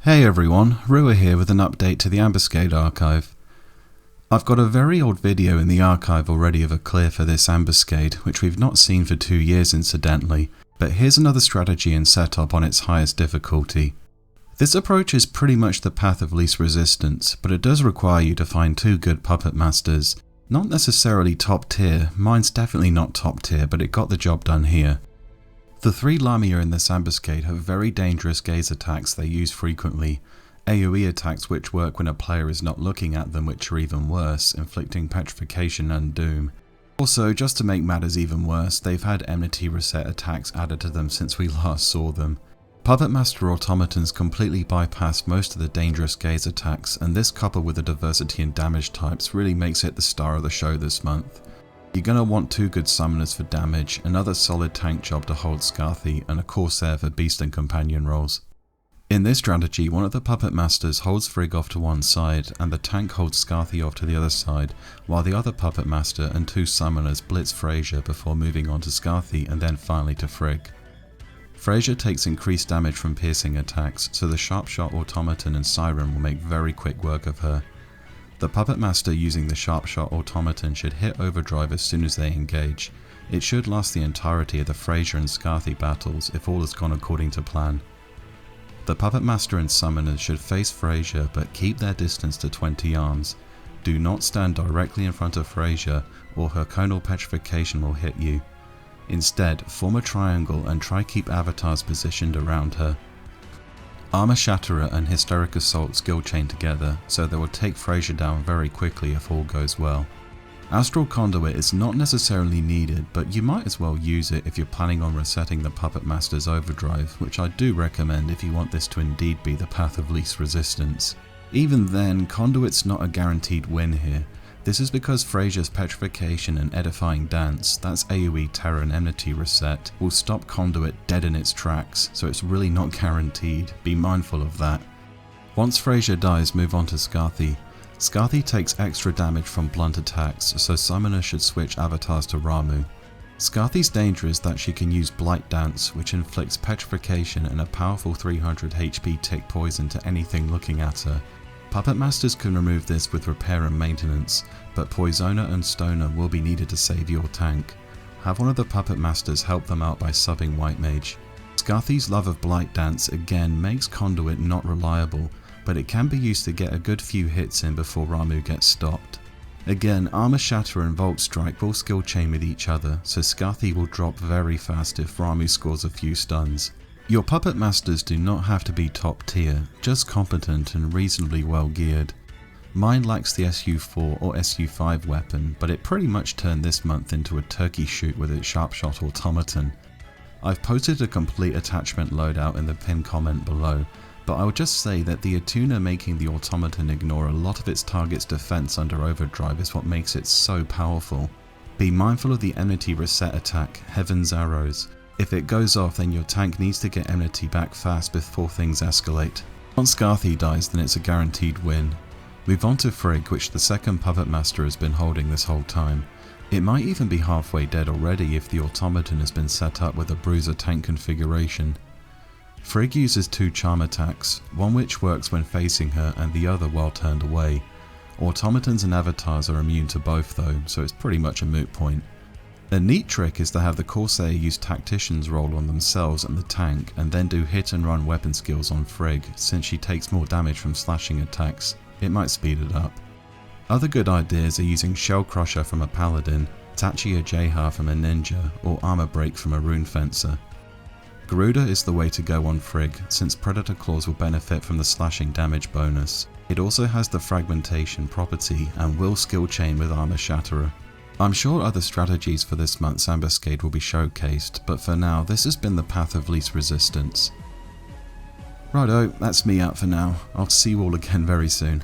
Hey everyone, Rua here with an update to the Ambuscade archive. I've got a very old video in the archive already of a clear for this Ambuscade, which we've not seen for 2 years incidentally, but here's another strategy and setup on its highest difficulty. This approach is pretty much the path of least resistance, but it does require you to find 2 good Puppetmasters. Not necessarily top tier, mine's definitely not top tier, but it got the job done here. The 3 Lamia in this Ambuscade have very dangerous gaze attacks they use frequently, AoE attacks which work when a player is not looking at them, which are even worse, inflicting petrification and doom. Also, just to make matters even worse, they've had enmity reset attacks added to them since we last saw them. Puppetmaster automatons completely bypass most of the dangerous gaze attacks, and this coupled with the diversity in damage types really makes it the star of the show this month. You're going to want 2 good summoners for damage, another solid tank job to hold Scathi, and a Corsair for beast and companion roles. In this strategy, one of the Puppetmasters holds Frigg off to one side, and the tank holds Scathi off to the other side, while the other Puppetmaster and 2 summoners blitz Frazier before moving on to Scathi and then finally to Frigg. Frazier takes increased damage from piercing attacks, so the Sharpshot Automaton and Siren will make very quick work of her. The Puppetmaster using the Sharpshot Automaton should hit overdrive as soon as they engage. It should last the entirety of the Frazier and Scathi battles if all has gone according to plan. The Puppetmaster and Summoners should face Frazier but keep their distance to 20 arms. Do not stand directly in front of Frazier or her conal petrification will hit you. Instead, form a triangle and try keep avatars positioned around her. Armor Shatterer and Hysteric Assault skill chain together, so they will take Frazier down very quickly if all goes well. Astral Conduit is not necessarily needed, but you might as well use it if you're planning on resetting the Puppetmaster's overdrive, which I do recommend if you want this to indeed be the path of least resistance. Even then, Conduit's not a guaranteed win here. This is because Frazier's Petrification and Edifying Dance, that's AoE Terror and Enmity reset, will stop Conduit dead in its tracks, so it's really not guaranteed, be mindful of that. Once Frazier dies, move on to Scathi. Scathi takes extra damage from blunt attacks, so Summoner should switch avatars to Ramuh. Scathi's danger is that she can use Blight Dance, which inflicts Petrification and a powerful 300 HP tick poison to anything looking at her. Puppetmasters can remove this with repair and maintenance, but Poisoner and Stoner will be needed to save your tank. Have one of the Puppetmasters help them out by subbing White Mage. Scathi's love of Blight Dance again makes Conduit not reliable, but it can be used to get a good few hits in before Ramuh gets stopped. Again, Armor Shatter and Volt Strike will skill chain with each other, so Scathi will drop very fast if Ramuh scores a few stuns. Your Puppetmasters do not have to be top tier, just competent and reasonably well geared. Mine lacks the SU4 or SU5 weapon, but it pretty much turned this month into a turkey shoot with its Sharpshot Automaton. I've posted a complete attachment loadout in the pinned comment below, but I would just say that the Attuna making the Automaton ignore a lot of its target's defense under overdrive is what makes it so powerful. Be mindful of the enmity reset attack, Heaven's Arrows. If it goes off, then your tank needs to get enmity back fast before things escalate. Once Scathi dies, then it's a guaranteed win. Move on to Frigg, which the second Puppetmaster has been holding this whole time. It might even be halfway dead already if the Automaton has been set up with a Bruiser tank configuration. Frigg uses 2 charm attacks, one which works when facing her and the other while turned away. Automatons and avatars are immune to both though, so it's pretty much a moot point. A neat trick is to have the Corsair use Tactician's roll on themselves and the tank, and then do hit and run weapon skills on Frigg, since she takes more damage from slashing attacks. It might speed it up. Other good ideas are using Shell Crusher from a Paladin, Tachia Jeha from a Ninja, or Armor Break from a Rune Fencer. Garuda is the way to go on Frigg, since Predator Claws will benefit from the slashing damage bonus. It also has the Fragmentation property and will skill chain with Armor Shatterer. I'm sure other strategies for this month's Ambuscade will be showcased, but for now this has been the path of least resistance. Righto, that's me out for now. I'll see you all again very soon.